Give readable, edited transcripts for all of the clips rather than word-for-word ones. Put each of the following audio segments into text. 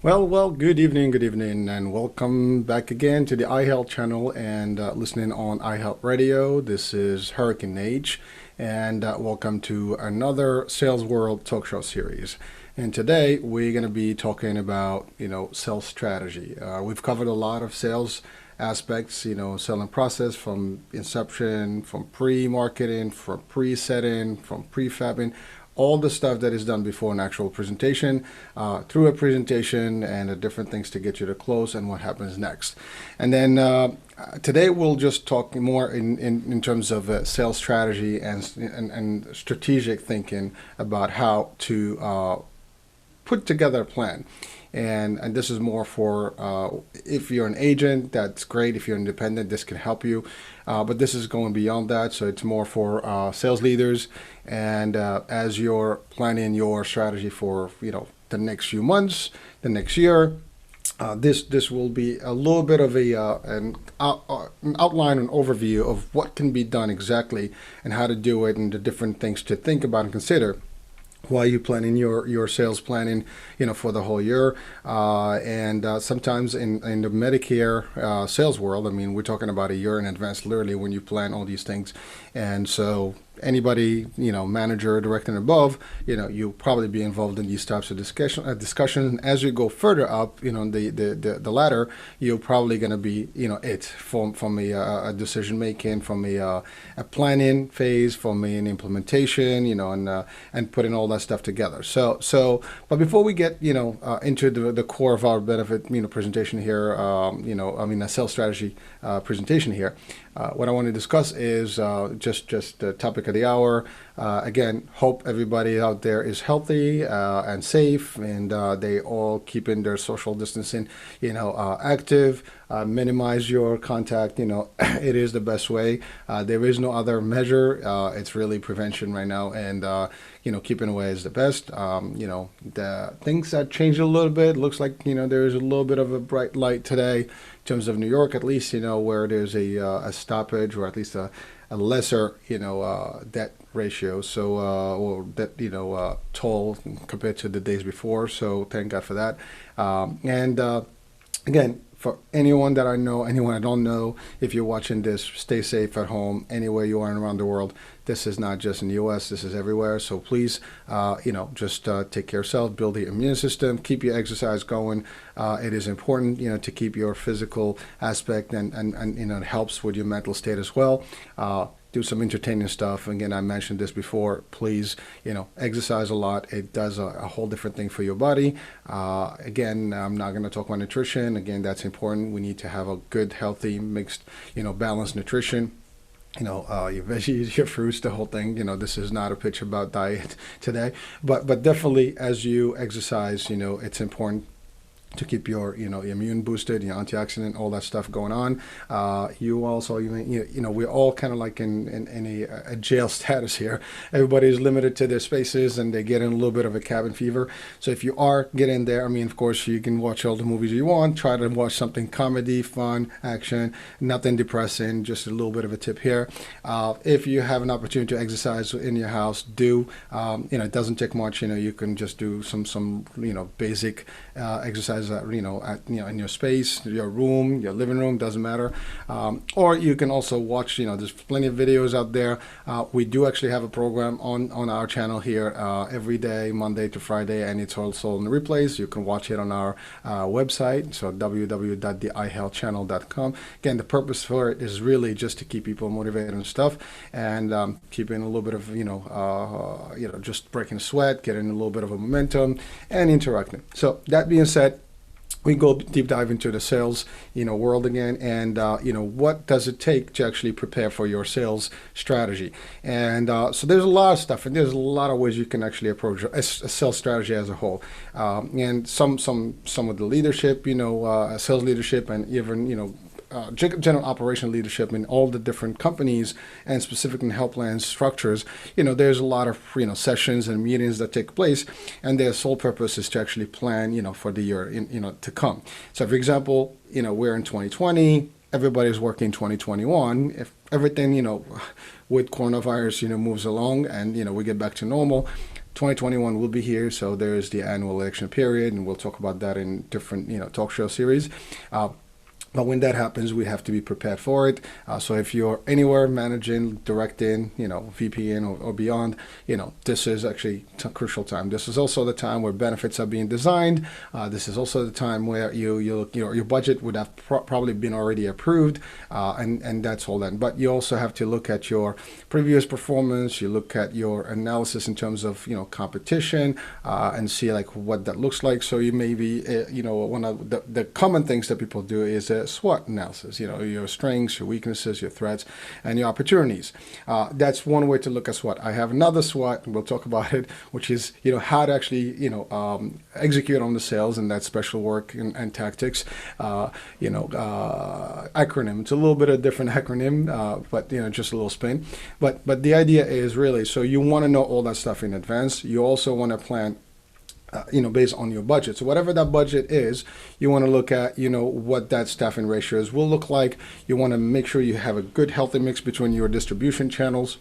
Well, good evening, and welcome back again to the iHealth channel and listening on iHealth Radio. This is Hurricane Age, and welcome to another Sales World talk show series. And today we're going to be talking about, sales strategy. We've covered a lot of sales aspects, selling process from inception, from pre-marketing, from pre-setting, from pre-fabbing, all the stuff that is done before an actual presentation, through a presentation, and the different things to get you to close and what happens next. And then today we'll just talk more in terms of sales strategy and strategic thinking about how to put together a plan. And this is more for if you're an agent, that's great. If you're independent, this can help you. But this is going beyond that. So it's more for sales leaders. And as you're planning your strategy for, the next few months, the next year, this will be a little bit of an outline and overview of what can be done exactly and how to do it and the different things to think about and consider while you planning your sales planning, for the whole year. And sometimes in the Medicare sales world, I mean, we're talking about a year in advance, literally, when you plan all these things. And so anybody, manager, director, and above, you'll probably be involved in these types of discussion. As you go further up, the ladder, you're probably going to be, it from a decision making, from a planning phase, from an implementation, and putting all that stuff together. But before we get, into the core of our benefit, presentation here, a sales strategy presentation here, what I want to discuss is just the topic of the hour. Again, hope everybody out there is healthy and safe, and they all keeping their social distancing, active. Minimize your contact. It is the best way. There is no other measure. It's really prevention right now, and keeping away is the best. The things that changed a little bit. Looks like there is a little bit of a bright light today in terms of New York, at least. Where there's a stoppage, or at least a lesser debt ratio, so or debt toll compared to the days before. So thank God for that. And again, for anyone that I know, anyone I don't know, if you're watching this, stay safe at home, anywhere you are around the world. This is not just in the U.S., this is everywhere. So please, just take care of yourself, build the immune system, keep your exercise going. It is important, to keep your physical aspect, and it helps with your mental state as well. Do some entertaining stuff. Again, I mentioned this before. Please, exercise a lot. It does a whole different thing for your body. Again, I'm not going to talk about nutrition. Again, that's important. We need to have a good, healthy, mixed, balanced nutrition. Your veggies, your fruits, the whole thing. This is not a pitch about diet today, but definitely as you exercise, it's important to keep your immune boosted, antioxidant, all that stuff going on. You also, we're all kind of like in a jail status here. Everybody is limited to their spaces, and they get in a little bit of a cabin fever. So if you are getting there, of course, you can watch all the movies you want. Try to watch something comedy, fun, action, nothing depressing. Just a little bit of a tip here. If you have an opportunity to exercise in your house, do. It doesn't take much. You can just do some basic exercise. In your space, your room, your living room, doesn't matter. Or you can also watch, there's plenty of videos out there. We do actually have a program on our channel here every day, Monday to Friday, and it's also on the replays. You can watch it on our website, so www.theihealthchannel.com. Again, the purpose for it is really just to keep people motivated and stuff, and keeping a little bit of, just breaking a sweat, getting a little bit of a momentum, and interacting. So that being said, we go deep dive into the sales, world again, and what does it take to actually prepare for your sales strategy? And so there's a lot of stuff, and there's a lot of ways you can actually approach a sales strategy as a whole. And some of the leadership, sales leadership, and even general operation leadership in all the different companies and specifically health plan structures, there's a lot of, sessions and meetings that take place, and their sole purpose is to actually plan, for the year, to come. So for example, we're in 2020, everybody's working 2021. If everything, with coronavirus, moves along and, we get back to normal, 2021 will be here, so there's the annual election period, and we'll talk about that in different, talk show series. But when that happens, we have to be prepared for it. So if you're anywhere managing, directing, VPN or beyond, this is actually a crucial time. This is also the time where benefits are being designed. This is also the time where your budget would have probably been already approved, and that's all that. But you also have to look at your previous performance. You look at your analysis in terms of competition, and see like what that looks like. So you maybe one of the common things that people do is SWOT analysis, your strengths, your weaknesses, your threats, and your opportunities. That's one way to look at SWOT. I have another SWOT, and we'll talk about it, which is, how to actually, execute on the sales and that special work and tactics, acronym. It's a little bit of a different acronym, but, just a little spin. But the idea is really, so you want to know all that stuff in advance. You also want to plan based on your budget. So whatever that budget is, you want to look at, what that staffing ratios will look like. You want to make sure you have a good, healthy mix between your distribution channels.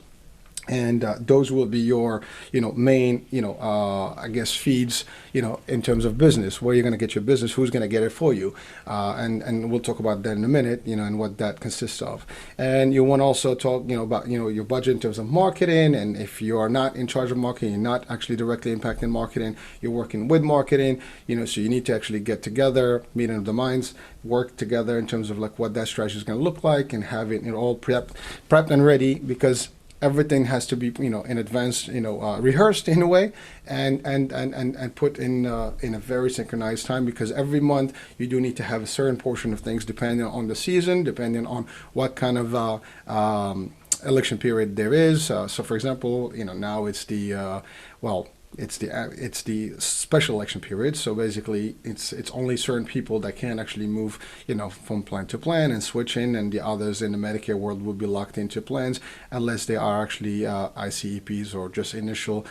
And those will be your, main, feeds, in terms of business, where you're going to get your business, who's going to get it for you. And we'll talk about that in a minute, and what that consists of. And you want to also talk, about, your budget in terms of marketing. And if you are not in charge of marketing, you're not actually directly impacting marketing, you're working with marketing, so you need to actually get together, meeting of the minds, work together in terms of like what that strategy is going to look like, and have it all prepped and ready, because everything has to be, in advance, rehearsed in a way, and put in a very synchronized time, because every month you do need to have a certain portion of things depending on the season, depending on what kind of election period there is. So, for example, now it's the it's the special election period. So basically, it's only certain people that can actually move, from plan to plan and switch in, and the others in the Medicare world will be locked into plans unless they are actually ICEPs or just initial,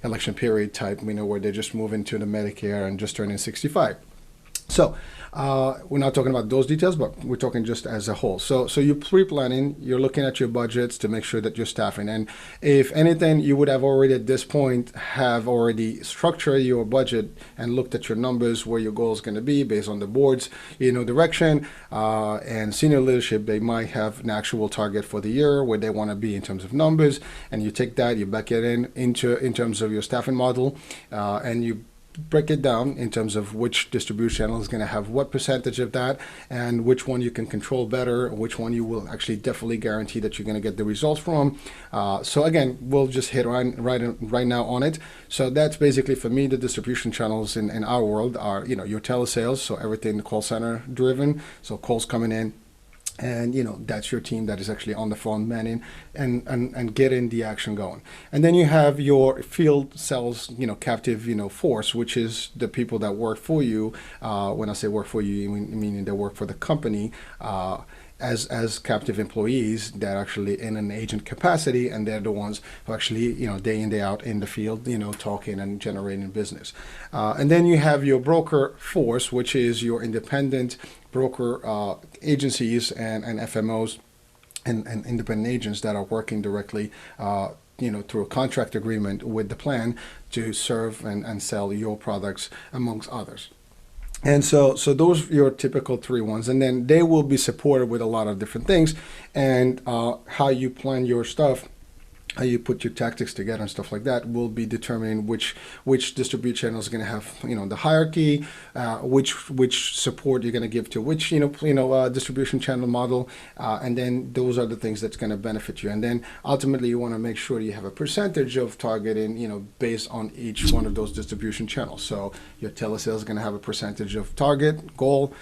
election period type, where they just move into the Medicare and just turn in 65. So we're not talking about those details, but we're talking just as a whole. So you're pre-planning, you're looking at your budgets to make sure that you're staffing. And if anything, you would have already at this point have already structured your budget and looked at your numbers, where your goal is going to be based on the board's, direction, and senior leadership. They might have an actual target for the year where they want to be in terms of numbers. And you take that, you back it in terms of your staffing model, and you break it down in terms of which distribution channel is going to have what percentage of that, and which one you can control better, which one you will actually definitely guarantee that you're going to get the results from. So again, we'll just hit right now on it. So that's basically, for me, the distribution channels in our world are, your telesales, so everything call center driven, so calls coming in. And that's your team that is actually on the phone manning and getting the action going. And then you have your field sales, captive, force, which is the people that work for you. When I say work for you, meaning they work for the company. As captive employees that actually in an agent capacity, and they're the ones who actually, day in, day out in the field, talking and generating business. And then you have your broker force, which is your independent broker agencies and FMOs and independent agents that are working directly through a contract agreement with the plan to serve and sell your products, amongst others. And so those are your typical three ones, and then they will be supported with a lot of different things, and how you plan your stuff, how you put your tactics together and stuff like that will be determining which distribute channel is going to have the hierarchy, which support you're going to give to which distribution channel model, and then those are the things that's going to benefit you. And then ultimately you want to make sure you have a percentage of targeting based on each one of those distribution channels. So your telesales is going to have a percentage of target goal.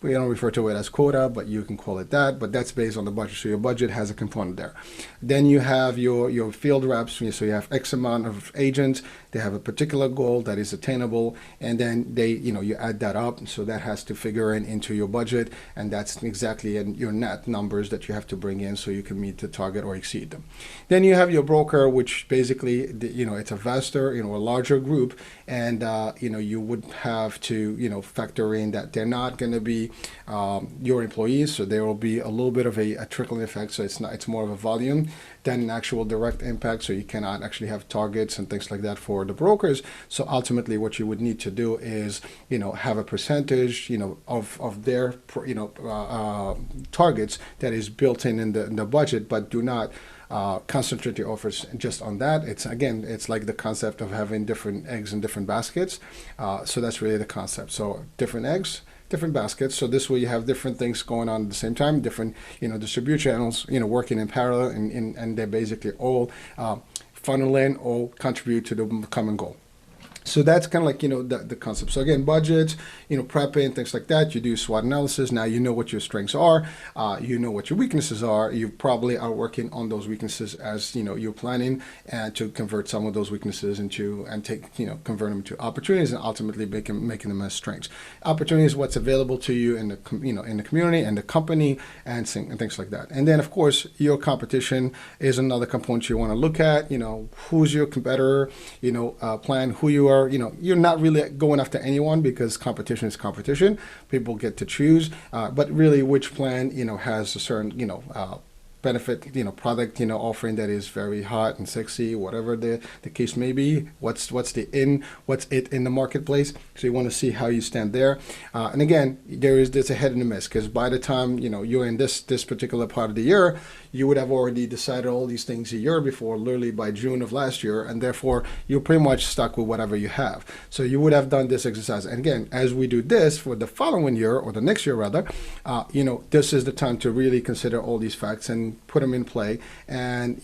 We don't refer to it as quota, but you can call it that. But that's based on the budget. So your budget has a component there. Then you have your field reps. So you have X amount of agents. They have a particular goal that is attainable, and then you add that up. So that has to figure into your budget, and that's exactly your net numbers that you have to bring in so you can meet the target or exceed them. Then you have your broker, which basically it's a vaster, a larger group, and you would have to factor in that they're not going to be be your employees. So there will be a little bit of a trickling effect. So it's more of a volume than an actual direct impact. So you cannot actually have targets and things like that for the brokers. So ultimately, what you would need to do is, have a percentage, of their, targets that is built in the budget, but do not concentrate your offers just on that. It's like the concept of having different eggs in different baskets. So that's really the concept. So different eggs, different baskets. So this way you have different things going on at the same time, different, distribution channels, working in parallel, and they basically all funnel in, all contribute to the common goal. So that's kind of like, the concept. So again, budgets, prepping, things like that. You do SWOT analysis. Now you know what your strengths are. You know what your weaknesses are. You probably are working on those weaknesses as, you're planning and to convert some of those weaknesses into, and convert them to opportunities and ultimately making them as strengths. Opportunities, what's available to you in the, in the community and the company and things like that. And then of course, your competition is another component you want to look at. Who's your competitor, plan who you are. You're not really going after anyone because competition is competition. People get to choose, but really which plan, has a certain, benefit, product, offering that is very hot and sexy, whatever the case may be. What's it in the marketplace? So you want to see how you stand there. And again, there's a hit and a miss, because by the time, you're in this particular part of the year, you would have already decided all these things a year before, literally by June of last year, and therefore you're pretty much stuck with whatever you have. So you would have done this exercise. And again, as we do this for the following year, or the next year rather, this is the time to really consider all these facts and put them in play, and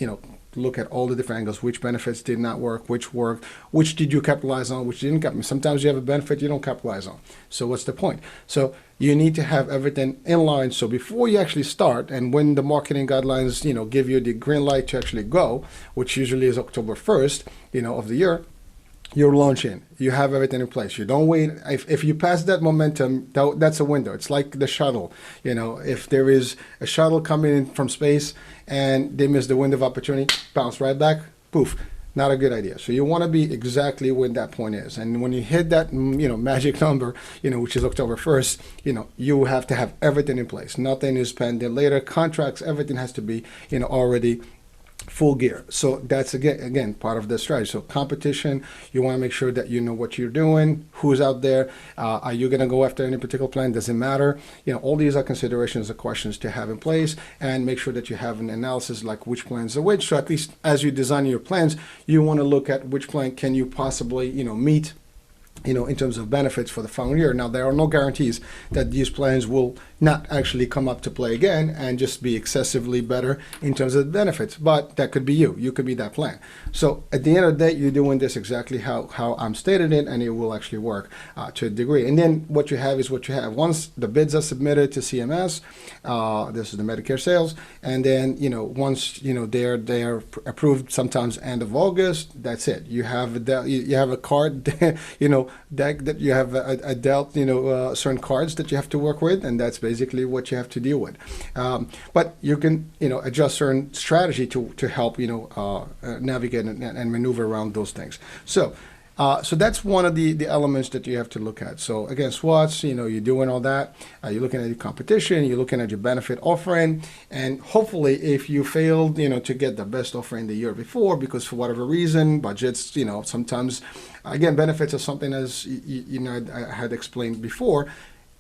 look at all the different angles, which benefits did not work, which worked, which did you capitalize on, which didn't capitalize. Sometimes you have a benefit you don't capitalize on. So what's the point? So you need to have everything in line. So before you actually start, and when the marketing guidelines, give you the green light to actually go, which usually is October 1st, of the year, you're launching. You have everything in place. You don't wait. If you pass that momentum, that's a window. It's like the shuttle. If there is a shuttle coming in from space and they miss the window of opportunity, bounce right back, poof. Not a good idea. So you want to be exactly where that point is. And when you hit that, magic number, which is October 1st, you have to have everything in place. Nothing is pending later. Contracts, everything has to be, already full gear. So that's again part of the strategy. So competition, you want to make sure that you know what you're doing, who's out there, are you going to go after any particular plan? Doesn't matter. All these are considerations or questions to have in place, and make sure that you have an analysis like which plans are which. So at least as you design your plans, you want to look at which plan can you possibly meet in terms of benefits for the following year. Now, there are no guarantees that these plans will not actually come up to play again and just be excessively better in terms of the benefits, but that could be you. You could be that plan. So at the end of the day, you're doing this exactly how I'm stated it, and it will actually work to a degree. And then what you have is what you have. Once the bids are submitted to CMS, this is the Medicare sales, and then once they're approved, sometimes end of August, that's it. You have a card, deck that you have a dealt, certain cards that you have to work with, and that's basically what you have to deal with. But you can, adjust certain strategy to help, navigate and maneuver around those things. So that's one of the elements that you have to look at. So again, SWOTs, you're doing all that. You're looking at your competition, you're looking at your benefit offering, and hopefully if you failed, to get the best offering the year before, because for whatever reason, budgets, sometimes, again, benefits are something, as I had explained before,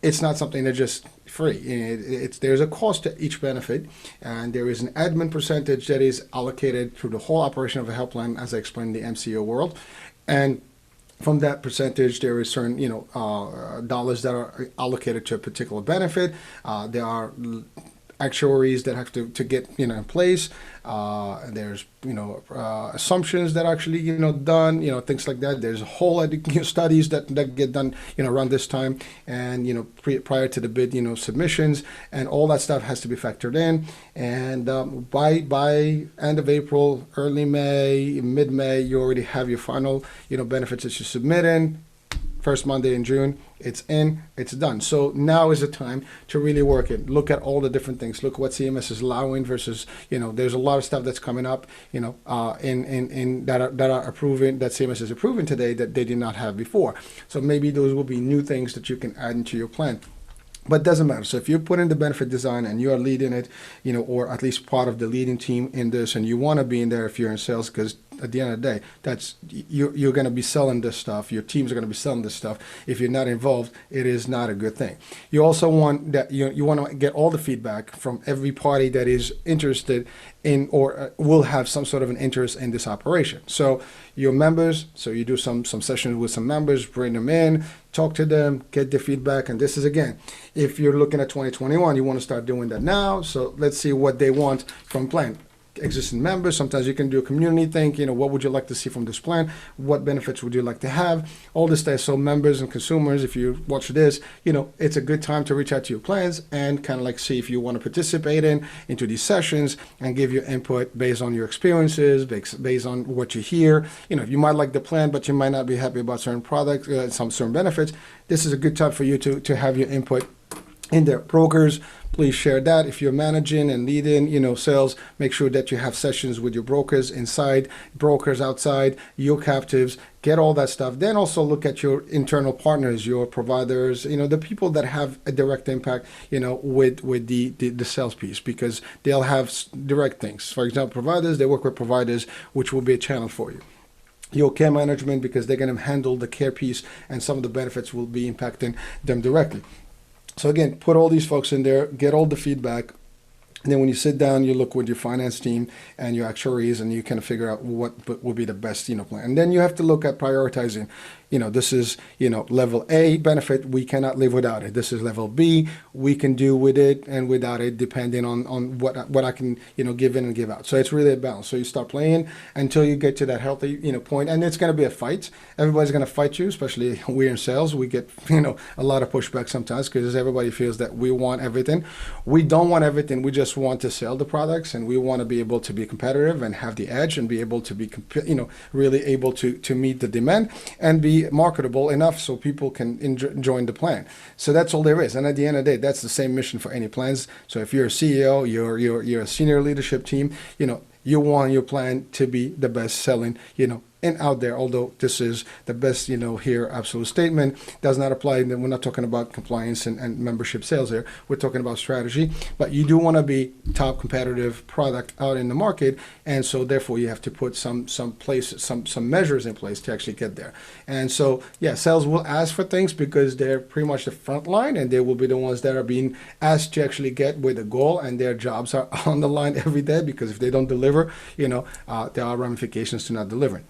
it's not something that's just free. There's a cost to each benefit, and there is an admin percentage that is allocated through the whole operation of a health plan, as I explained in the MCO world. And from that percentage, there is certain, dollars that are allocated to a particular benefit. There are actuaries that have to get, in place. There's, assumptions that are actually, done, things like that. There's a whole studies that get done, around this time, and, prior to the bid, submissions, and all that stuff has to be factored in. And by end of April, early May, mid-May, you already have your final, benefits that you submit in. First Monday in June, it's in, it's done. So now is the time to really work it. Look at all the different things. Look what CMS is allowing versus, there's a lot of stuff that's coming up, in that are approving, that CMS is approving today that they did not have before. So maybe those will be new things that you can add into your plan. But it doesn't matter. So if you put in the benefit design and you are leading it, or at least part of the leading team in this, and you want to be in there if you're in sales, because at the end of the day, that's you're going to be selling this stuff. Your teams are going to be selling this stuff. If you're not involved, it is not a good thing. You also want that you want to get all the feedback from every party that is interested in or will have some sort of an interest in this operation. So your members, so you do some sessions with some members, bring them in, talk to them, get their feedback. And this is, again, if you're looking at 2021, you want to start doing that now. So let's see what they want from plan. Existing members, sometimes you can do a community thing, what would you like to see from this plan? What benefits would you like to have? All this stuff. So members and consumers, if you watch this, it's a good time to reach out to your plans and kind of like see if you want to participate into these sessions and give your input based on your experiences, based on what you hear. You might like the plan, but you might not be happy about certain products, some certain benefits. This is a good time for you to have your input in there. Brokers, please share that. If you're managing and leading, sales, make sure that you have sessions with your brokers inside, brokers outside, your captives, get all that stuff. Then also look at your internal partners, your providers, the people that have a direct impact, with the sales piece, because they'll have direct things. For example, providers, they work with providers, which will be a channel for you. Your care management, because they're going to handle the care piece and some of the benefits will be impacting them directly. So again, put all these folks in there, get all the feedback. And then when you sit down, you look with your finance team and your actuaries, and you kind of figure out what will be the best, plan. And then you have to look at prioritizing. This is, level A benefit, we cannot live without it. This is level B, we can do with it and without it, depending on what I can, give in and give out. So it's really a balance. So you start playing until you get to that healthy, point. And it's going to be a fight. Everybody's going to fight you, especially we're in sales. We get, a lot of pushback sometimes because everybody feels that we want everything. We don't want everything. We just want to sell the products, and we want to be able to be competitive and have the edge and be able to be, really able to meet the demand and be marketable enough so people can join the plan. So that's all there is. And at the end of the day, that's the same mission for any plans. So if you're a CEO, you're a senior leadership team, you want your plan to be the best selling, and out there. Although this is the best, here absolute statement does not apply. Then we're not talking about compliance and membership sales here. We're talking about strategy. But you do want to be top competitive product out in the market, and so therefore you have to put some measures in place to actually get there. And so sales will ask for things because they're pretty much the front line, and they will be the ones that are being asked to actually get with a goal, and their jobs are on the line every day, because if they don't deliver, there are ramifications to not delivering.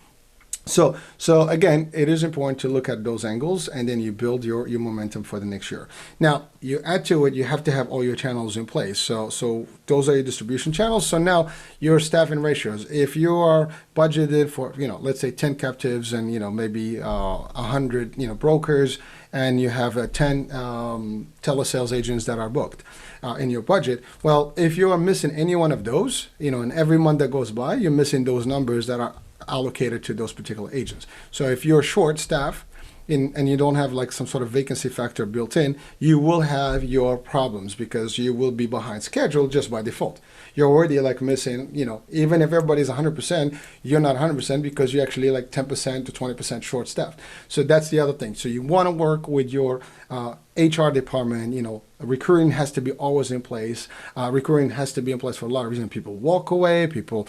So again, it is important to look at those angles, and then you build your momentum for the next year. Now, you add to it, you have to have all your channels in place. So those are your distribution channels. So now your staffing ratios. If you are budgeted for, let's say 10 captives and, maybe 100, brokers, and you have 10 telesales agents that are booked in your budget. Well, if you are missing any one of those, and every month that goes by, you're missing those numbers that are allocated to those particular agents. So if you're short staff and you don't have like some sort of vacancy factor built in, you will have your problems because you will be behind schedule just by default. You're already like missing, even if everybody's 100%, you're not 100% because you're actually like 10% to 20% short staffed. So that's the other thing. So you want to work with your HR department, recruiting has to be always in place. Recruiting has to be in place for a lot of reasons. People walk away, people,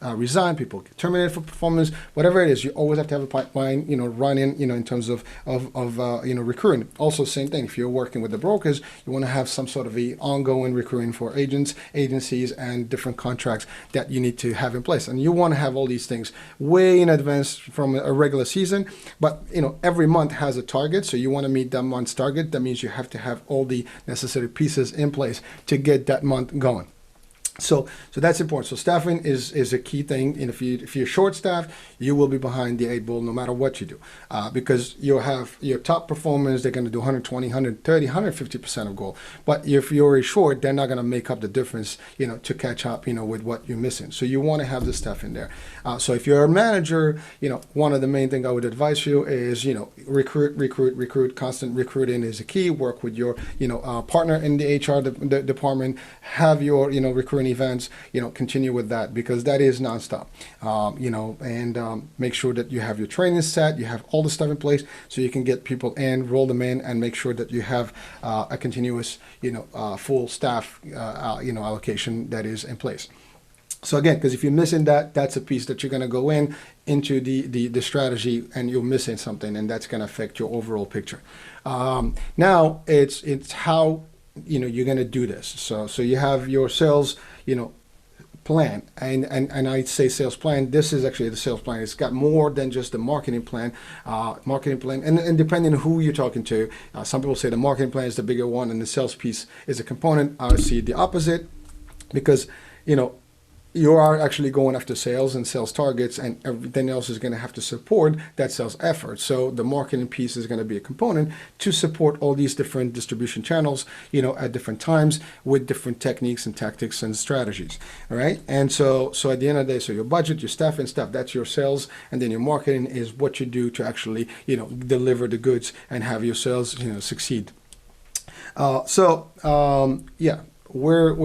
resign, people get terminated for performance, whatever it is, you always have to have a pipeline, running, in terms of recruiting. Also, same thing. If you're working with the brokers, you want to have some sort of a ongoing recruiting for agents, agencies, and different contracts that you need to have in place. And you want to have all these things way in advance from a regular season. But, every month has a target. So you want to meet that month's target. That means you have to have all the necessary pieces in place to get that month going. So that's important. So staffing is a key thing. And if you're short staffed, you will be behind the 8 ball no matter what you do, because you'll have your top performers. They're going to do 120, 130, 150% of goal. But if you're short, they're not going to make up the difference, to catch up, with what you're missing. So you want to have the stuff in there. So if you're a manager, one of the main things I would advise you is, recruit. Constant recruiting is a key. Work with your, partner in the HR department. Have your, recruiting having events, continue with that, because that is nonstop. And make sure that you have your training set, you have all the stuff in place so you can get people in, roll them in, and make sure that you have a continuous, full staff, allocation that is in place. So again, because if you're missing that, that's a piece that you're going to go into the strategy, and you're missing something, and that's going to affect your overall picture. Now it's how you're going to do this. So you have your sales plan, and I'd say sales plan. This is actually the sales plan. It's got more than just the marketing plan. And depending on who you're talking to, some people say the marketing plan is the bigger one, and the sales piece is a component. I see the opposite, because you are actually going after sales and sales targets, and everything else is going to have to support that sales effort. So the marketing piece is going to be a component to support all these different distribution channels, at different times with different techniques and tactics and strategies. All right. And so at the end of the day, so your budget, your staff and stuff, that's your sales. And then your marketing is what you do to actually, deliver the goods and have your sales, succeed. We're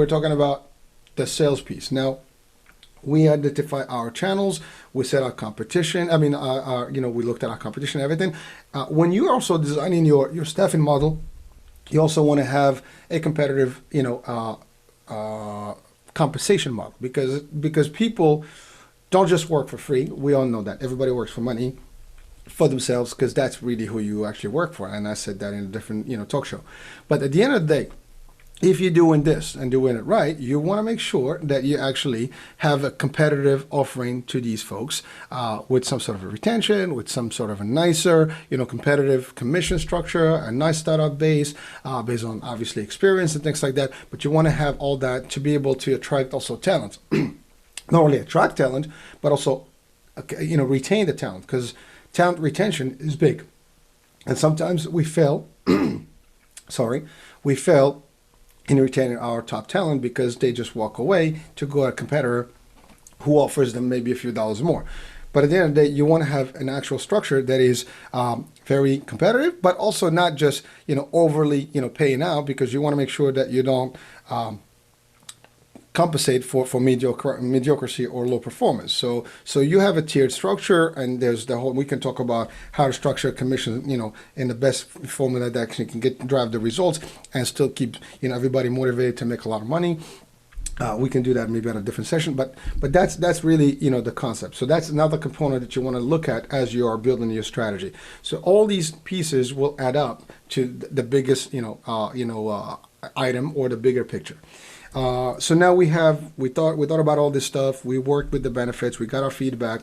talking about the sales piece. Now, we identify our channels. We set our competition. We looked at our competition, everything. When you're also designing your staffing model, you also want to have a competitive, compensation model, because people don't just work for free. We all know that. Everybody works for money, for themselves, because that's really who you actually work for. And I said that in a different, talk show. But at the end of the day, if you're doing this and doing it right, you want to make sure that you actually have a competitive offering to these folks, with some sort of a retention, with some sort of a nicer, competitive commission structure, a nice startup base, based on obviously experience and things like that. But you want to have all that to be able to attract also talent. Not only attract talent, but also, retain the talent, because talent retention is big. And sometimes we fail, in retaining our top talent, because they just walk away to go to a competitor who offers them maybe a few dollars more. But at the end of the day, you want to have an actual structure that is very competitive, but also not just overly paying out, because you want to make sure that you don't compensate for mediocrity or low performance. So you have a tiered structure, and there's we can talk about how to structure commission, in the best formula that can drive the results and still keep, everybody motivated to make a lot of money. We can do that maybe at a different session, but that's really, the concept. So that's another component that you want to look at as you are building your strategy. So all these pieces will add up to the biggest, item, or the bigger picture. So now we thought about all this stuff. We worked with the benefits. We got our feedback.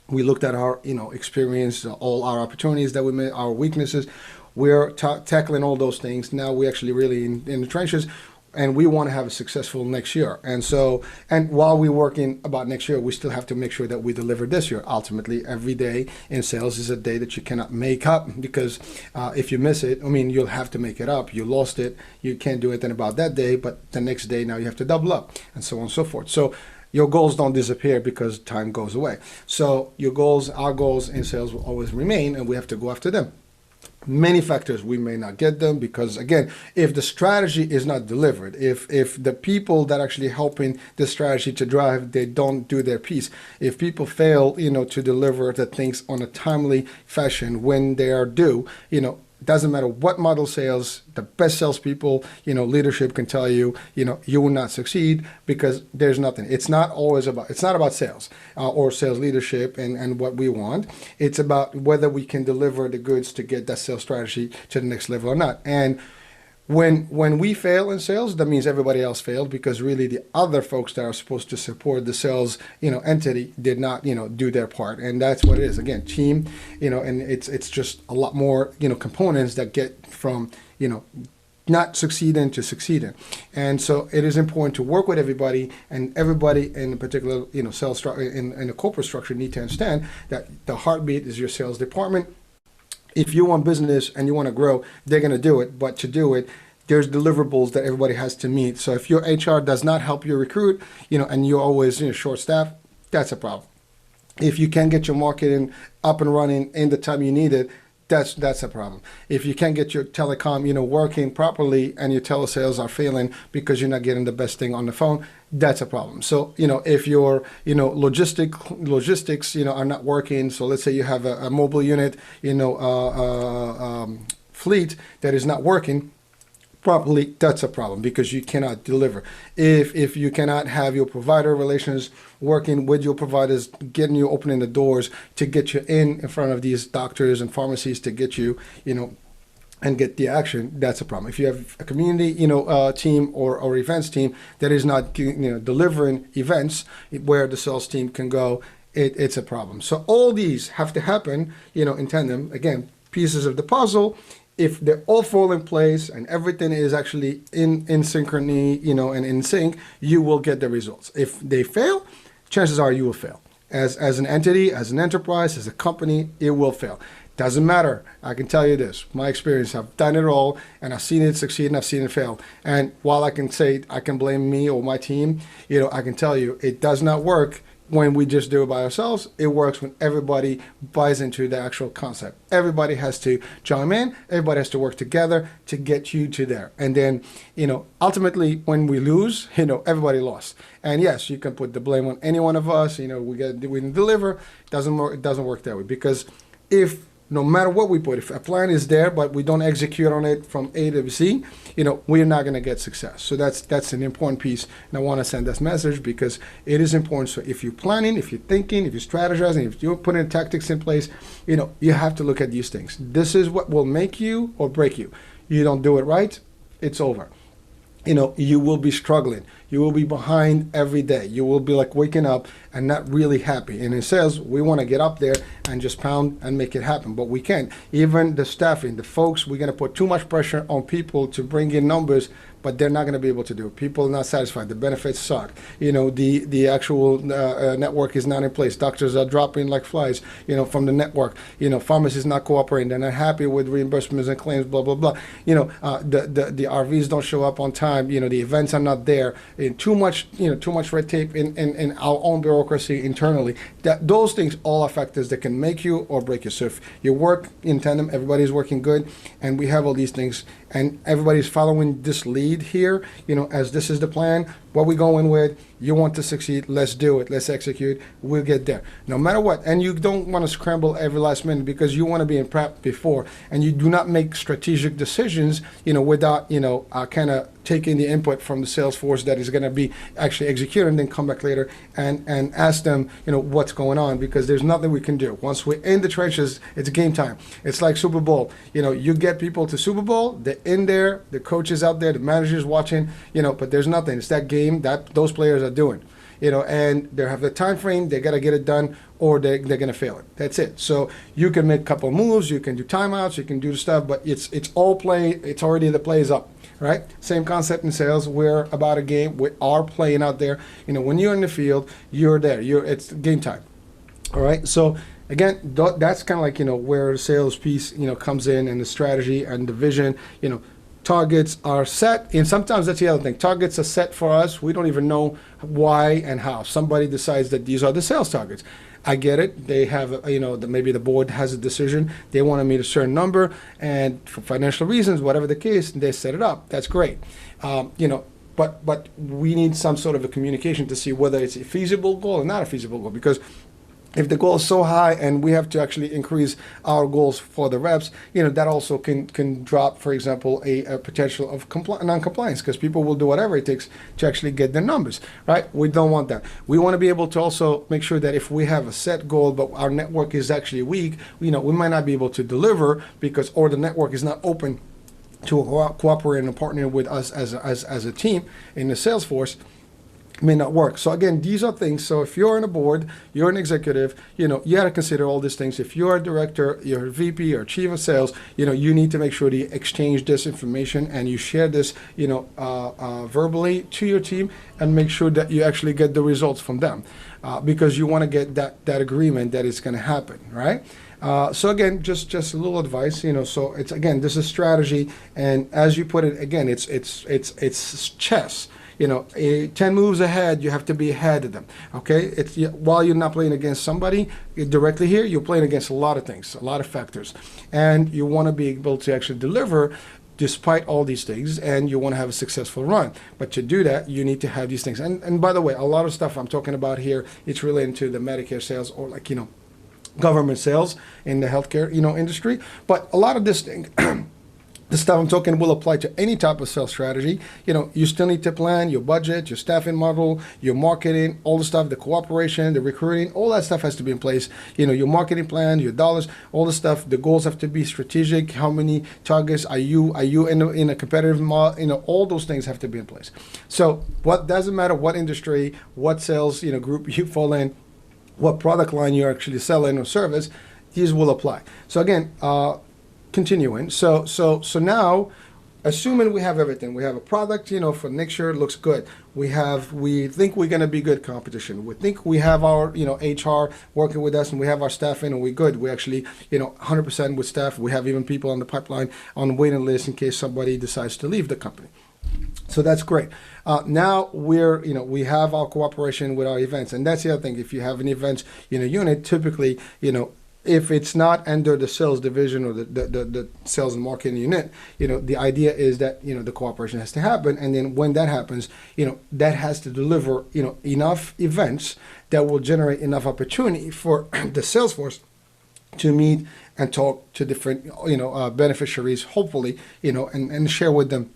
We looked at our, experience, all our opportunities that we made, our weaknesses. We're tackling all those things. Now we actually really in the trenches, and we want to have a successful next year. And while we're working about next year, we still have to make sure that we deliver this year. Ultimately, every day in sales is a day that you cannot make up, because if you miss it, you'll have to make it up. You lost it. You can't do it then about that day, but the next day now you have to double up, and so on and so forth. So your goals don't disappear because time goes away. So our goals in sales will always remain, and we have to go after them. Many factors, we may not get them, because again, if the strategy is not delivered, if the people that actually helping the strategy to drive, they don't do their piece, if people fail to deliver the things on a timely fashion when they are due, doesn't matter what model sales, the best salespeople, leadership can tell you, you will not succeed, because there's nothing. It's not about sales or sales leadership and what we want. It's about whether we can deliver the goods to get that sales strategy to the next level or not. And when we fail in sales, that means everybody else failed, because really the other folks that are supposed to support the sales, entity did not, do their part. And that's what it is. Again, team, and it's just a lot more, components that get from, not succeeding to succeeding. And so it is important to work with everybody, and everybody in a particular, sales structure, in a corporate structure, need to understand that the heartbeat is your sales department. If you want business and you want to grow, they're going to do it. But to do it, there's deliverables that everybody has to meet. So if your HR does not help you recruit, and you're always short staffed, that's a problem. If you can't get your marketing up and running in the time you need it, that's a problem. If you can't get your telecom, working properly, and your telesales are failing because you're not getting the best thing on the phone, that's a problem. So, if your, logistics, are not working. So let's say you have a mobile unit, fleet that is not working properly, that's a problem because you cannot deliver. If you cannot have your provider relations working with your providers, getting you opening the doors to get you in front of these doctors and pharmacies to get you, and get the action, that's a problem. If you have a community, team or events team that is not, delivering events where the sales team can go, it's a problem. So all these have to happen, in tandem. Again, pieces of the puzzle. If they all fall in place and everything is actually in synchrony, and in sync, you will get the results. If they fail, chances are you will fail. As an entity, as an enterprise, as a company, it will fail. Doesn't matter. I can tell you this. My experience, I've done it all, and I've seen it succeed and I've seen it fail. And while I can say I can blame me or my team, I can tell you it does not work when we just do it by ourselves. It works when everybody buys into the actual concept. Everybody has to chime in. Everybody has to work together to get you to there. And then, ultimately, when we lose, everybody lost. And yes, you can put the blame on any one of us. We didn't deliver. It doesn't work that way, because if no matter what we put, if a plan is there but we don't execute on it from A to Z, we're not going to get success. So that's an important piece, and I want to send this message because it is important. So if you're planning, if you're thinking, if you're strategizing, if you're putting tactics in place, you have to look at these things. This is what will make you or break you. You don't do it right, it's over. You will be struggling. You will be behind every day. You will be like waking up and not really happy. And in sales, we want to get up there and just pound and make it happen, but we can't. Even the staffing, the folks, we're going to put too much pressure on people to bring in numbers, but they're not going to be able to do it. People are not satisfied. The benefits suck. The actual network is not in place. Doctors are dropping like flies, from the network. Pharmacists not cooperating. They're not happy with reimbursements and claims, blah, blah, blah. The RVs don't show up on time. The events are not there. Too much red tape in our own bureaucracy internally. Those things all are factors that can make you or break you. So if you work in tandem, everybody's working good, and we have all these things, and everybody's following this lead here, as this is the plan, what we're going with, you want to succeed, let's do it, let's execute, we'll get there, no matter what. And you don't want to scramble every last minute because you want to be in prep before, and you do not make strategic decisions, without, kind of taking the input from the sales force that is going to be actually executed, and then come back later and ask them, what's going on, because there's nothing we can do. Once we're in the trenches, it's game time. It's like Super Bowl. You get people to Super Bowl, they're in there, the coach is out there, the manager's watching, but there's nothing. It's that game that those players are doing, and they have the time frame, they got to get it done, or they're going to fail it. That's it. So you can make a couple moves, you can do timeouts, you can do the stuff, but it's all play. It's already, the play is up, right? Same concept in sales. We're about a game. We are playing out there. When you're in the field, you're there. It's game time. All right. So again, that's kind of like, where the sales piece, comes in, and the strategy and the vision, targets are set, and sometimes that's the other thing. Targets are set for us. We don't even know why and how. Somebody decides that these are the sales targets. I get it. They have, maybe the board has a decision. They want to meet a certain number, and for financial reasons, whatever the case, they set it up. That's great. But we need some sort of a communication to see whether it's a feasible goal or not a feasible goal, because if the goal is so high and we have to actually increase our goals for the reps, that also can drop, for example, a potential of non-compliance, because people will do whatever it takes to actually get their numbers, right? We don't want that. We want to be able to also make sure that if we have a set goal, but our network is actually weak, we might not be able to deliver or the network is not open to cooperate and partner with us as a team in the sales force. May not work. So again, these are things. So if you're on a board, you're an executive, you got to consider all these things. If you're a director, you're a VP or chief of sales, you need to make sure that you exchange this information and you share this, verbally to your team, and make sure that you actually get the results from them, because you want to get that agreement that it's going to happen, right? So again, just a little advice, so it's, again, this is strategy, and as you put it, again, it's chess. 10 moves ahead, you have to be ahead of them, okay? While you're not playing against somebody directly here, you're playing against a lot of things, a lot of factors, and you want to be able to actually deliver despite all these things, and you want to have a successful run. But to do that, you need to have these things. And by the way, a lot of stuff I'm talking about here, it's related to the Medicare sales, or like, government sales in the healthcare, industry. But a lot of this thing, the stuff I'm talking will apply to any type of sales strategy. You still need to plan your budget, your staffing model, your marketing, all the stuff, the cooperation, the recruiting, all that stuff has to be in place. Your marketing plan, your dollars, all the stuff. The goals have to be strategic. How many targets are you in a competitive model? All those things have to be in place. So what doesn't matter what industry, what sales group you fall in, what product line you're actually selling or service, these will apply. So again, continuing. So now, assuming we have everything, we have a product, for next year, it looks good. We think we're going to be good competition. We think we have our, HR working with us, and we have our staff in, and we're good. We actually, 100% with staff. We have even people on the pipeline on the waiting list in case somebody decides to leave the company. So that's great. Now we have our cooperation with our events, and that's the other thing. If you have an events, unit, typically, if it's not under the sales division or the sales and marketing unit, the idea is that, the cooperation has to happen. And then when that happens, that has to deliver, enough events that will generate enough opportunity for the sales force to meet and talk to different, beneficiaries, hopefully, and share with them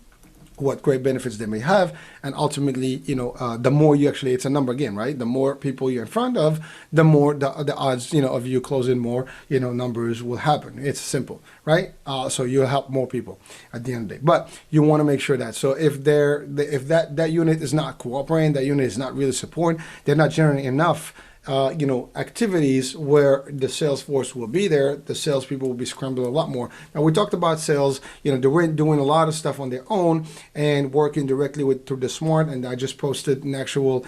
what great benefits they may have. And ultimately, the more you actually, it's a number game, right? The more people you're in front of, the more the odds, of you closing more, numbers will happen. It's simple, right? So you'll help more people at the end of the day. But you want to make sure that, so if that unit is not cooperating, that unit is not really supporting, they're not generating enough activities where the sales force will be there, the salespeople will be scrambling a lot more. Now, we talked about sales, they're doing a lot of stuff on their own and working directly through the SMART, and I just posted an actual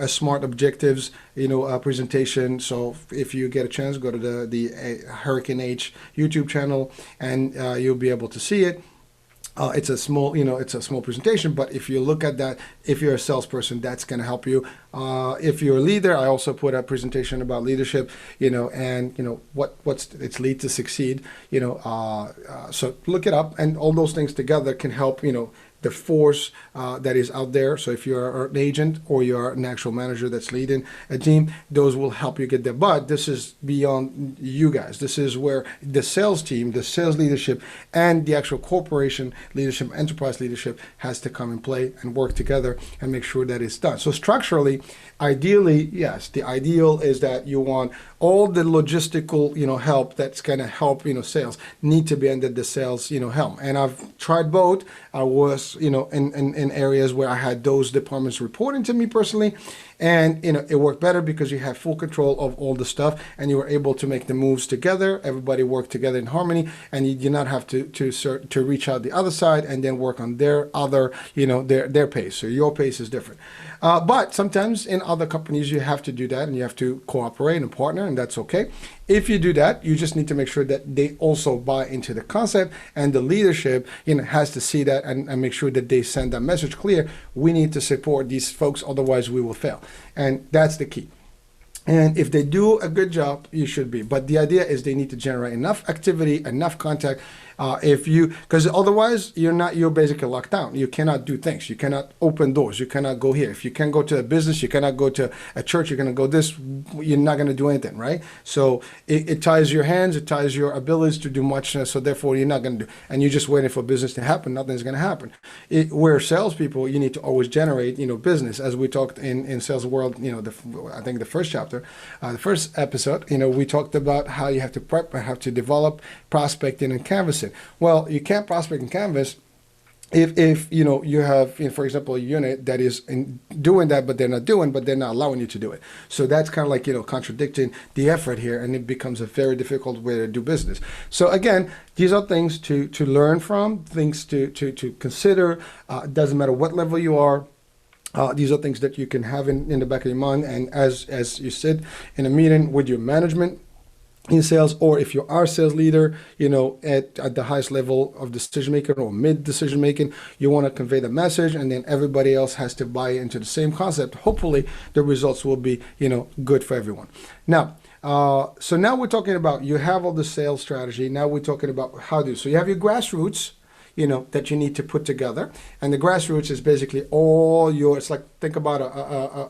SMART objectives, presentation. So if you get a chance, go to the Hurricane H YouTube channel, and you'll be able to see it. It's a small presentation, but if you look at that, if you're a salesperson, that's going to help you. If you're a leader, I also put a presentation about leadership, and what's its lead to succeed, so look it up, and all those things together can help, the force that is out there. So if you're an agent or you're an actual manager that's leading a team, those will help you get there. But this is beyond you guys. This is where the sales team, the sales leadership, and the actual corporation leadership, enterprise leadership has to come and play and work together and make sure that it's done. So structurally, ideally, yes, the ideal is that you want all the logistical, help that's going to help, sales need to be under the sales, helm. And I've tried both. I was, in areas where I had those departments reporting to me personally, and it worked better because you have full control of all the stuff, and you were able to make the moves together. Everybody worked together in harmony, and you did not have to reach out the other side and then work on their other, their pace. So your pace is different. But sometimes in other companies you have to do that, and you have to cooperate and partner, and that's okay. If you do that, you just need to make sure that they also buy into the concept, and the leadership, has to see that and make sure that they send that message clear. We need to support these folks, otherwise we will fail. And that's the key. And if they do a good job, you should be. But the idea is they need to generate enough activity, enough contact. Because otherwise you're basically locked down. You cannot do things. You cannot open doors. You cannot go here. If you can't go to a business, you cannot go to a church. You're going to go this. You're not going to do anything, right? So it ties your hands. It ties your abilities to do much. So therefore, you're not going to do. And you're just waiting for business to happen. Nothing's going to happen. We're salespeople. You need to always generate, business. As we talked in Sales World, I think the first chapter, the first episode, we talked about how you have to prep, have to develop prospecting and canvassing. Well, you can't prospect and canvas if you have, for example, a unit that is doing that, but they're not allowing you to do it. So that's kind of like, contradicting the effort here, and it becomes a very difficult way to do business. So again, these are things to learn from, things to consider. It doesn't matter what level you are. These are things that you can have in the back of your mind. And as you said, in a meeting with your management in sales, or if you are a sales leader, at the highest level of decision making or mid decision making, you want to convey the message, and then everybody else has to buy into the same concept. Hopefully the results will be, good for everyone. Now, so now we're talking about, you have all the sales strategy. Now we're talking about how to do. So you have your grassroots, that you need to put together. And the grassroots is basically all your, it's like, think about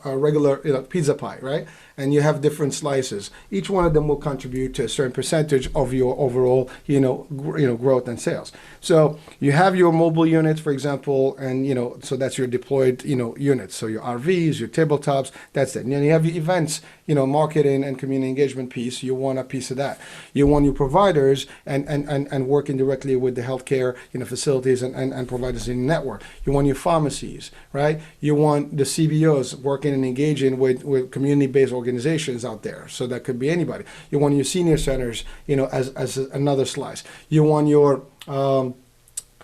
a regular pizza pie, right? And you have different slices. Each one of them will contribute to a certain percentage of your overall, growth and sales. So you have your mobile units, for example, and, so that's your deployed, units. So your RVs, your tabletops, that's it. And then you have your events, marketing and community engagement piece. You want a piece of that. You want your providers and working directly with the healthcare, facilities and providers in the network. You want your pharmacies, right? You want the CBOs working and engaging with community-based organizations out there. So that could be anybody. You want your senior centers, as another slice. You want your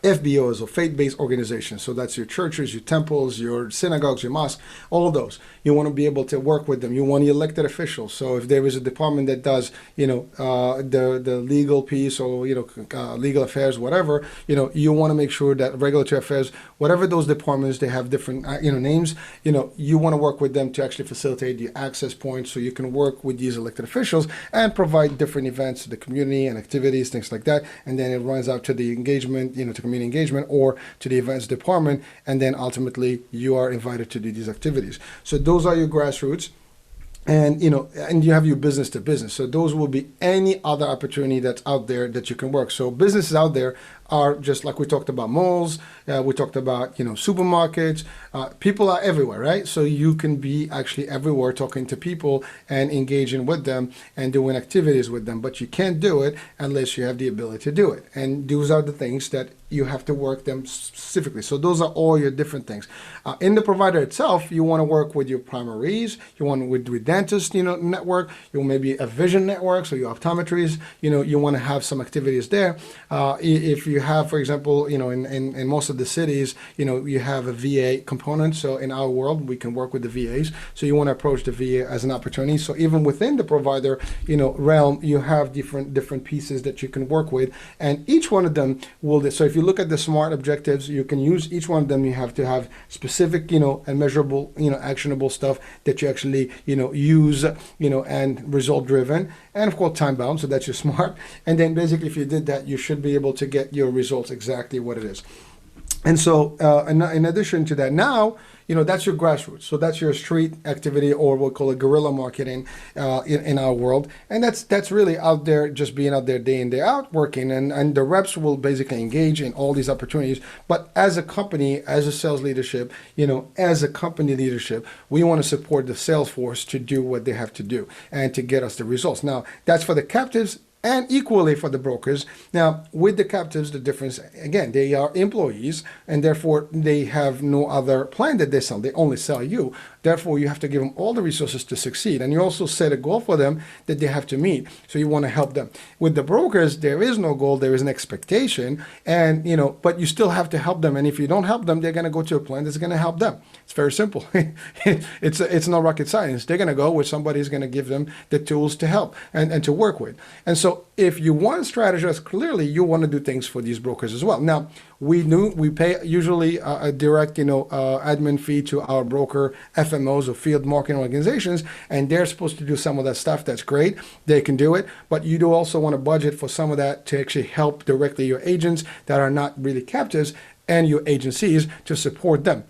FBOs or faith-based organizations. So that's your churches, your temples, your synagogues, your mosques, all of those. You want to be able to work with them. You want your elected officials. So if there is a department that does, the legal piece or, legal affairs, whatever, you want to make sure that regulatory affairs, whatever those departments, they have different, names, you want to work with them to actually facilitate the access points so you can work with these elected officials and provide different events to the community and activities, things like that. And then it runs out to the engagement, to community engagement or to the events department, and then ultimately you are invited to do these activities. So those are your grassroots. And and you have your business to business. So those will be any other opportunity that's out there that you can work. So businesses out there are just like we talked about malls, we talked about supermarkets. People are everywhere, right? So you can be actually everywhere talking to people and engaging with them and doing activities with them. But you can't do it unless you have the ability to do it. And those are the things that you have to work them specifically. So those are all your different things. In the provider itself, you want to work with your primaries. You want to with dentist, network. You maybe a vision network, so your optometries. You want to have some activities there. If you have, for example, in most of the cities, you have a VA component. So in our world, we can work with the VAs. So you want to approach the VA as an opportunity. So even within the provider, realm, you have different pieces that you can work with, and each one of them will. So if you look at the SMART objectives, you can use each one of them. You have to have specific, and measurable, actionable stuff that you actually, use, and result driven, and of course time bound. So that's your SMART. And then basically, if you did that, you should be able to get your results exactly what it is. And so, in addition to that, now, that's your grassroots. So that's your street activity, or we'll call it guerrilla marketing in our world. And that's really out there, just being out there day in, day out, working. And the reps will basically engage in all these opportunities. But as a company, as a sales leadership, as a company leadership, we want to support the sales force to do what they have to do and to get us the results. Now, that's for the captives and equally for the brokers. Now, with the captives, the difference, again, they are employees, and therefore they have no other plan that they sell. They only sell you. Therefore, you have to give them all the resources to succeed. And you also set a goal for them that they have to meet. So you want to help them. With the brokers, there is no goal. There is an expectation. And, but you still have to help them. And if you don't help them, they're going to go to a plan that's going to help them. It's very simple. It's no rocket science. They're going to go where somebody is going to give them the tools to help and to work with. And so if you want to strategize, clearly you want to do things for these brokers as well. Now, we pay usually a direct, admin fee to our broker FMOs or field marketing organizations, and they're supposed to do some of that stuff. That's great. They can do it, but you do also want to budget for some of that to actually help directly your agents that are not really captives and your agencies to support them.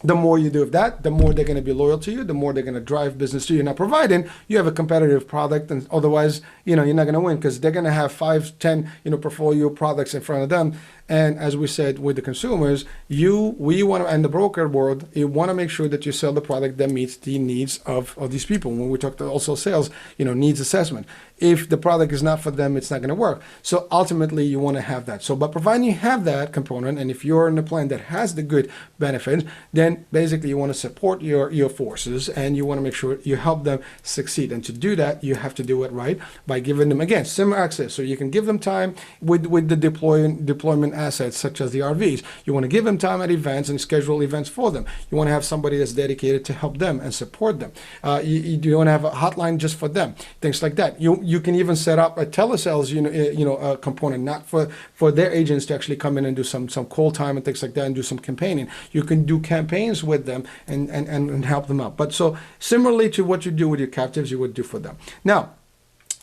The more you do of that, the more they're going to be loyal to you, the more they're going to drive business to you. Now, providing you have a competitive product, and otherwise, you're not going to win, because they're going to have 5, 10, portfolio products in front of them. And as we said with the consumers, we want to, and the broker world, you want to make sure that you sell the product that meets the needs of these people. When we talk to also sales, needs assessment. If the product is not for them, it's not going to work. So ultimately, you want to have that. So, but providing you have that component, and if you're in a plan that has the good benefits, then basically you want to support your forces, and you want to make sure you help them succeed. And to do that, you have to do it right by giving them, again, similar access. So you can give them time with the deployment assets, such as the RVs. You want to give them time at events and schedule events for them. You want to have somebody that's dedicated to help them and support them. You want to have a hotline just for them, things like that. You can even set up a telesales component, not for their agents to actually come in and do some call time and things like that, and do some campaigning. You can do campaigns with them and help them out. But so similarly to what you do with your captives, you would do for them. Now,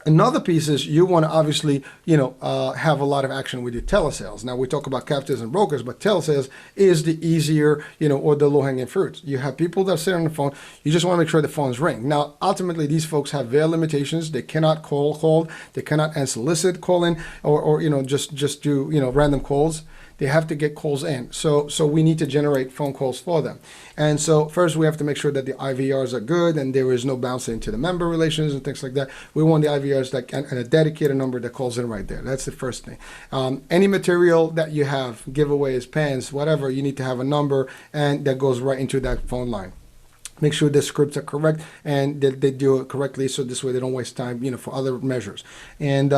Another piece is you want to obviously, have a lot of action with your telesales. Now we talk about captives and brokers, but telesales is the easier, or the low-hanging fruit. You have people that sit on the phone. You just want to make sure the phones ring. Now, ultimately, these folks have their limitations. They cannot call. They cannot unsolicited call in, or just do random calls. They have to get calls in. So we need to generate phone calls for them. And so first we have to make sure that the IVRs are good and there is no bouncing into the member relations and things like that. We want the IVRs and a dedicated number that calls in right there. That's the first thing. Any material that you have, giveaways, pens, whatever, you need to have a number and that goes right into that phone line. Make sure the scripts are correct and that they do it correctly, so this way they don't waste time, for other measures. And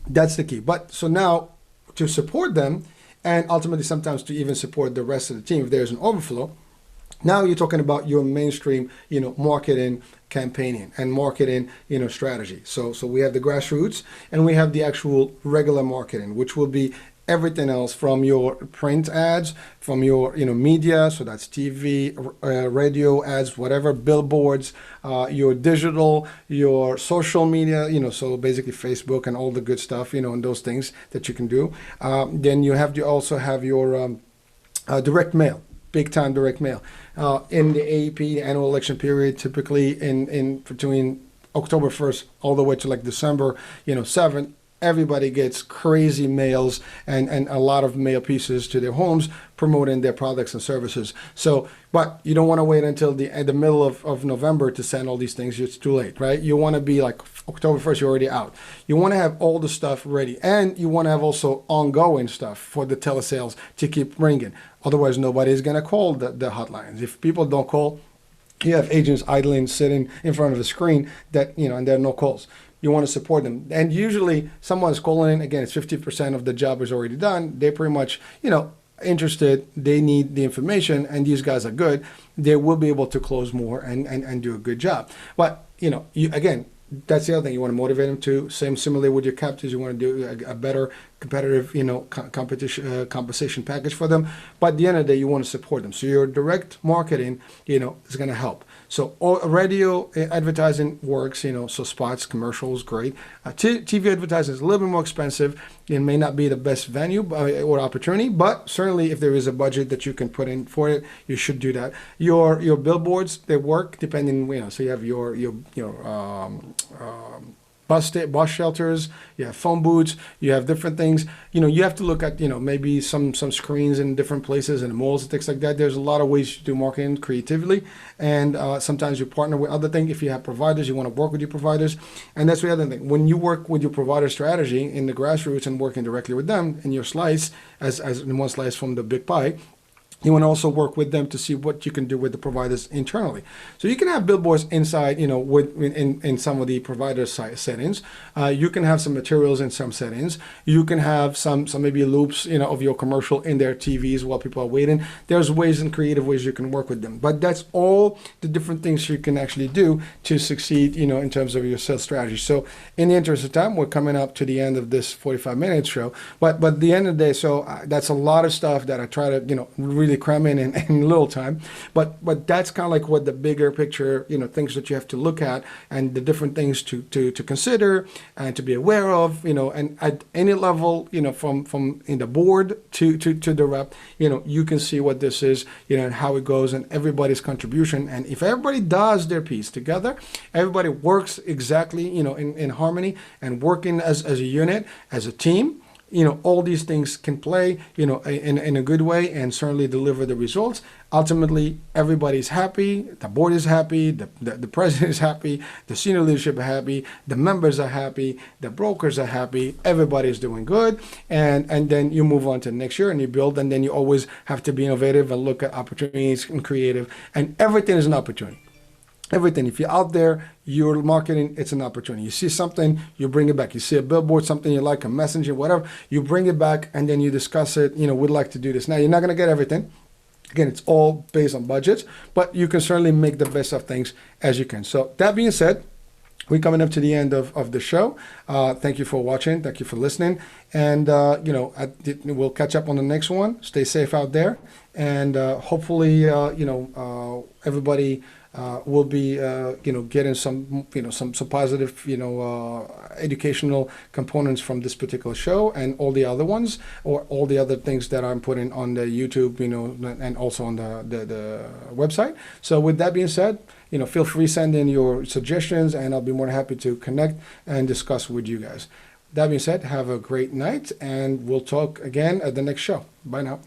that's the key. But so now to support them, and ultimately sometimes to even support the rest of the team if there's an overflow. Now you're talking about your mainstream, marketing, campaigning, and marketing, strategy. So we have the grassroots and we have the actual regular marketing, which will be everything else from your print ads, from your media, so that's TV, radio ads, whatever, billboards, your digital, your social media, so basically Facebook and all the good stuff, and those things that you can do. Then you have to also have your direct mail. Big time direct mail. In the AEP, the annual election period, typically in between October 1st all the way to like December 7th, everybody gets crazy mails and a lot of mail pieces to their homes promoting their products and services. So, but you don't want to wait until the middle of November to send all these things. It's too late, right? You want to be like October 1st, you're already out. You want to have all the stuff ready. And you want to have also ongoing stuff for the telesales to keep ringing. Otherwise, nobody's going to call the hotlines. If people don't call, you have agents idling, sitting in front of the screen that, and there are no calls. You want to support them. And usually someone's calling in, again, it's 50% of the job is already done. They're pretty much, interested. They need the information and these guys are good. They will be able to close more and do a good job. But, again, that's the other thing. You want to motivate them to. Similarly with your captives, you want to do a better competitive, compensation package for them. But at the end of the day, you want to support them. So your direct marketing, is going to help. So radio advertising works, so spots, commercials, great. TV advertising is a little bit more expensive. It may not be the best venue or opportunity, but certainly if there is a budget that you can put in for it, you should do that. Your billboards, they work depending, so you have your bus shelters, you have phone booths, you have different things. You have to look at, maybe some screens in different places and malls and things like that. There's a lot of ways to do marketing creatively. And sometimes you partner with other things. If you have providers, you want to work with your providers. And that's the other thing. When you work with your provider strategy in the grassroots and working directly with them in your slice, as in one slice from the big pie, you want to also work with them to see what you can do with the providers internally. So you can have billboards inside, in some of the provider settings. You can have some materials in some settings. You can have some maybe loops, of your commercial in their TVs while people are waiting. There's ways and creative ways you can work with them. But that's all the different things you can actually do to succeed, in terms of your sales strategy. So in the interest of time, we're coming up to the end of this 45-minute show. But at the end of the day, so that's a lot of stuff that I try to, really cram in little time, but that's kind of like what the bigger picture, things that you have to look at and the different things to consider and to be aware of, and at any level, from in the board to the rep, you can see what this is, and how it goes and everybody's contribution. And if everybody does their piece together, everybody works exactly, in harmony and working as a unit, as a team, all these things can play, in a good way and certainly deliver the results. Ultimately, everybody's happy. The board is happy. The president is happy. The senior leadership are happy. The members are happy. The brokers are happy. Everybody's doing good. And then you move on to next year and you build. And then you always have to be innovative and look at opportunities and creative. And everything is an opportunity. Everything. If you're out there, you're marketing, it's an opportunity. You see something, you bring it back. You see a billboard, something you like, a messenger, whatever, you bring it back and then you discuss it. We'd like to do this. Now, you're not going to get everything. Again, it's all based on budgets, but you can certainly make the best of things as you can. So that being said, we're coming up to the end of the show. Thank you for watching. Thank you for listening. And, we'll catch up on the next one. Stay safe out there. And hopefully, everybody we'll be getting some some positive educational components from this particular show and all the other ones, or all the other things that I'm putting on the YouTube, and also on the website. So with that being said, feel free to send in your suggestions, and I'll be more than happy to connect and discuss with you guys. That being said, have a great night, and we'll talk again at the next show. Bye now.